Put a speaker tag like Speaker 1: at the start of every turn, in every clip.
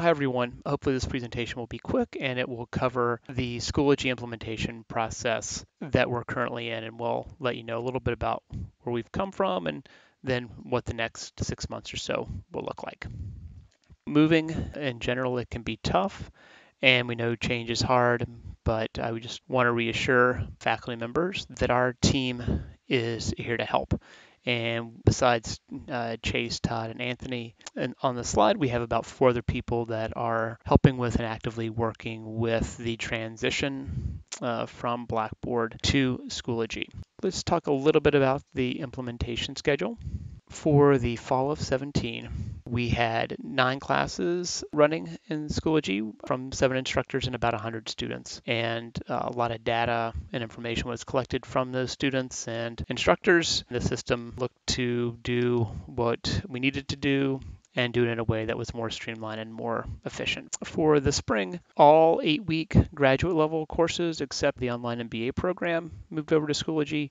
Speaker 1: Hi everyone. Hopefully this presentation will be quick and it will cover the Schoology implementation process that we're currently in, and we'll let you know a little bit about where we've come from and then what the next 6 months or so will look like. Moving in general, it can be tough, and we know change is hard, but I would just want to reassure faculty members that our team is here to help. And besides Chase, Todd, and Anthony, and on the slide, we have about 4 other people that are helping with and actively working with the transition from Blackboard to Schoology. Let's talk a little bit about the implementation schedule. For the fall of 17, we had 9 classes running in Schoology from 7 instructors and about 100 students. And a lot of data and information was collected from those students and instructors. The system looked to do what we needed to do and do it in a way that was more streamlined and more efficient. For the spring, all 8-week graduate level courses except the online MBA program moved over to Schoology.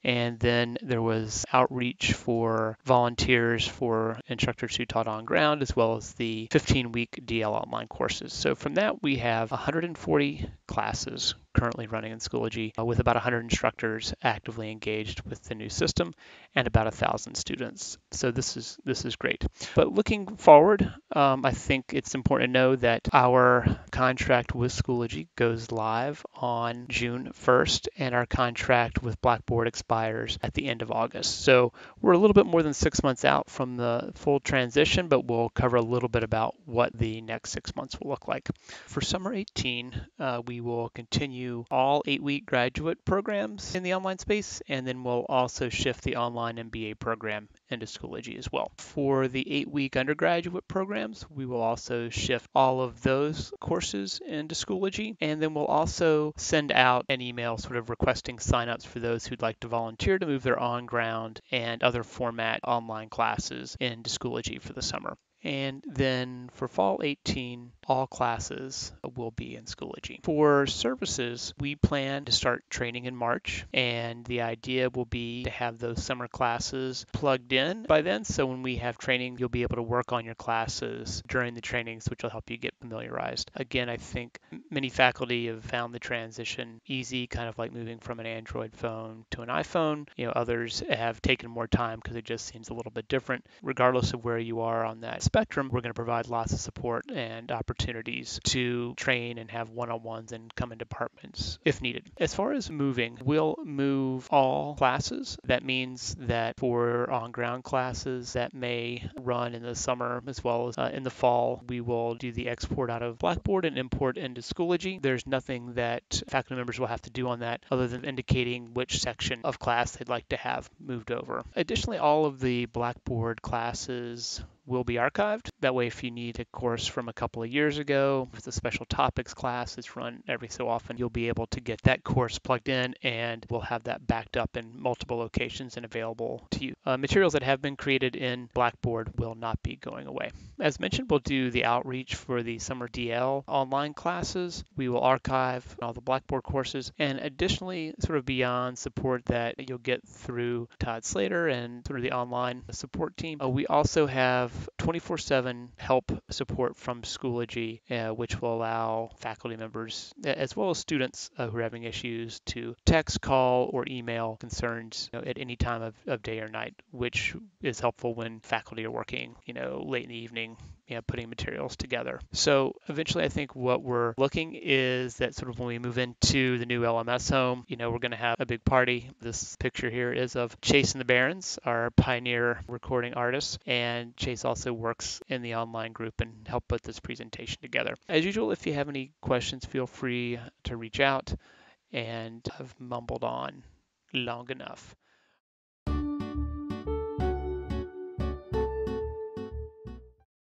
Speaker 1: And then there was outreach for volunteers for instructors who taught on ground, as well as the 15-week DL online courses. So from that, we have 140 classes currently running in Schoology with about 100 instructors actively engaged with the new system and about 1,000 students. So this is great. But looking forward, I think it's important to know that our contract with Schoology goes live on June 1st, and our contract with Blackboard expires at the end of August. So we're a little bit more than 6 months out from the full transition, but we'll cover a little bit about what the next 6 months will look like. For summer 18, we will continue all 8-week graduate programs in the online space, and then we'll also shift the online MBA program into Schoology as well. For the 8-week undergraduate programs, we will also shift all of those courses into Schoology, and then we'll also send out an email sort of requesting signups for those who'd like to volunteer to move their on-ground and other format online classes into Schoology for the summer. And then for fall 18, all classes will be in Schoology. For services, we plan to start training in March, and the idea will be to have those summer classes plugged in by then. So when we have training, you'll be able to work on your classes during the trainings, which will help you get familiarized. Again, I think many faculty have found the transition easy, kind of like moving from an Android phone to an iPhone. Others have taken more time because it just seems a little bit different. Regardless of where you are on that spectrum, we're going to provide lots of support and opportunities to train and have one-on-ones and come in departments if needed. As far as moving, we'll move all classes. That means that for on-ground classes that may run in the summer as well as in the fall, we will do the export out of Blackboard and import into Schoology. There's nothing that faculty members will have to do on that other than indicating which section of class they'd like to have moved over. Additionally, all of the Blackboard classes will be archived. That way, if you need a course from a couple of years ago, with a special topics class that's run every so often, you'll be able to get that course plugged in, and we'll have that backed up in multiple locations and available to you. Materials that have been created in Blackboard will not be going away. As mentioned, we'll do the outreach for the summer DL online classes. We will archive all the Blackboard courses, and additionally, sort of beyond support that you'll get through Todd Slater and through the online support team, we also have 24/7 help support from Schoology, which will allow faculty members as well as students who are having issues to text, call, or email concerns at any time of day or night, which is helpful when faculty are working late in the evening, putting materials together. So eventually, I think what we're looking is that sort of when we move into the new LMS home, we're going to have a big party. This picture here is of Chase and the Barons, our pioneer recording artists, and Chase also works in the online group and helped put this presentation together. As usual, if you have any questions, feel free to reach out, and I've mumbled on long enough.